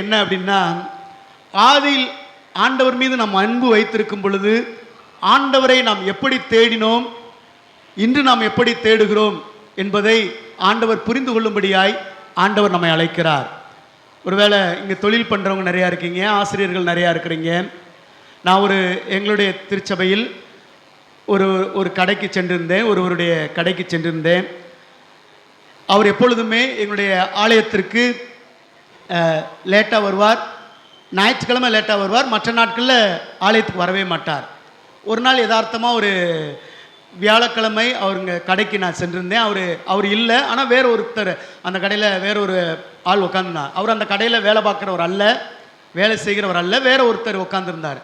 என்ன அப்படின்னா, ஆதியில் ஆண்டவர் மீது நாம் அன்பு வைத்திருக்கும் பொழுது ஆண்டவரை நாம் எப்படி தேடினோம், இன்று நாம் எப்படி தேடுகிறோம் என்பதை ஆண்டவர் புரிந்து கொள்ளும்படியாய் ஆண்டவர் நம்மை அழைக்கிறார். ஒருவேளை இங்கே தொழில் பண்ணுறவங்க நிறையா இருக்கீங்க, ஆசிரியர்கள் நிறையா இருக்கிறீங்க. நான் எங்களுடைய திருச்சபையில் ஒரு கடைக்கு சென்றிருந்தேன், ஒருவருடைய கடைக்கு சென்றிருந்தேன். அவர் எப்பொழுதுமே எங்களுடைய ஆலயத்திற்கு லேட்டாக வருவார். ஞாயிற்றுக்கிழமை லேட்டாக வருவார், மற்ற நாட்களில் ஆலயத்துக்கு வரவே மாட்டார். ஒரு நாள் யதார்த்தமாக ஒரு வியாழக்கிழமை அவருங்க கடைக்கு நான் சென்றிருந்தேன். அவர் இல்லை, ஆனால் வேற ஒருத்தர் அந்த கடையில் வேற ஒரு ஆள் உட்காந்துருந்தார். அவர் அந்த கடையில் வேலை பார்க்குறவர் அல்ல, வேலை செய்கிறவர் அல்ல, வேற ஒருத்தர் உட்காந்துருந்தார்.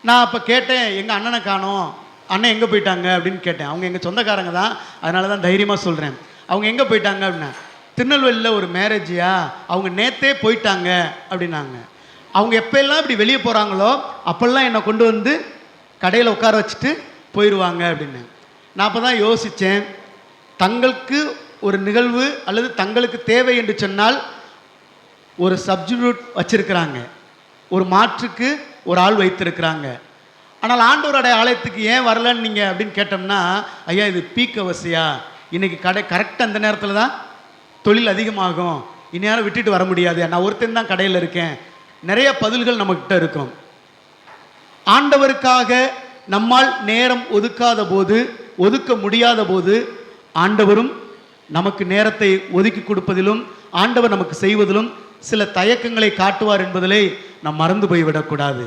நான் அப்போ கேட்டேன், எங்கள் அண்ணனை காணோம், அண்ணன் எங்கே போயிட்டாங்க அப்படின்னு கேட்டேன். அவங்க எங்கள் சொந்தக்காரங்க தான், அதனால தான் தைரியமாக சொல்கிறேன். அவங்க எங்கே போயிட்டாங்க அப்படின்னா, திருநெல்வேலியில் ஒரு மேரேஜியா, அவங்க நேற்றே போயிட்டாங்க அப்படின்னாங்க. அவங்க எப்போல்லாம் இப்படி வெளியே போகிறாங்களோ அப்போல்லாம் என்னை கொண்டு வந்து கடையில் உட்கார வச்சுட்டு போயிடுவாங்க அப்படின்னு. நான் அப்போ தான் யோசித்தேன், தங்களுக்கு ஒரு நிகழ்வு அல்லது தங்களுக்கு தேவை என்று சொன்னால் ஒரு சப்ஸ்டிடியூட் வச்சிருக்கிறாங்க, ஒரு மாற்றுக்கு ஒரு ஆள் வைத்திருக்கிறாங்க. ஆனால் ஆண்டவருடைய ஆலயத்துக்கு ஏன் வரலன்னு நீங்கள் அப்படின்னு கேட்டோம்னா, ஐயா இது பீக் அவசியா, இன்றைக்கி கடை கரெக்டாக அந்த நேரத்தில் தான் தொழில் அதிகமாகும், இந்நேரம் விட்டுட்டு வர முடியாது, நான் ஒருத்தன் தான் கடையில் இருக்கேன். நிறைய பதில்கள் நம்மக்கிட்ட இருக்கும். ஆண்டவருக்காக நம்மால் நேரம் ஒதுக்காத போது, ஒதுக்க முடியாத போது ஆண்டவரும் நமக்கு நேரத்தை ஒதுக்கி கொடுப்பதிலும் ஆண்டவர் நமக்கு செய்வதிலும் சில தயக்கங்களை காட்டுவார் என்பதிலே நாம் மறந்து போய்விடக்கூடாது.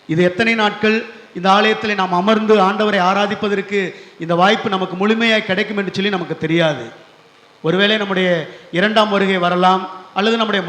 இது எத்தனை நாட்கள் இந்த ஆலயத்தில் நாம் அமர்ந்து ஆண்டவரை ஆராதிப்பதற்கு இந்த வாய்ப்பு நமக்கு முழுமையாக கிடைக்கும் என்று சொல்லி நமக்கு தெரியாது. ஒருவேளை நம்முடைய 2ஆம் வருகை வரலாம், அல்லது நம்முடைய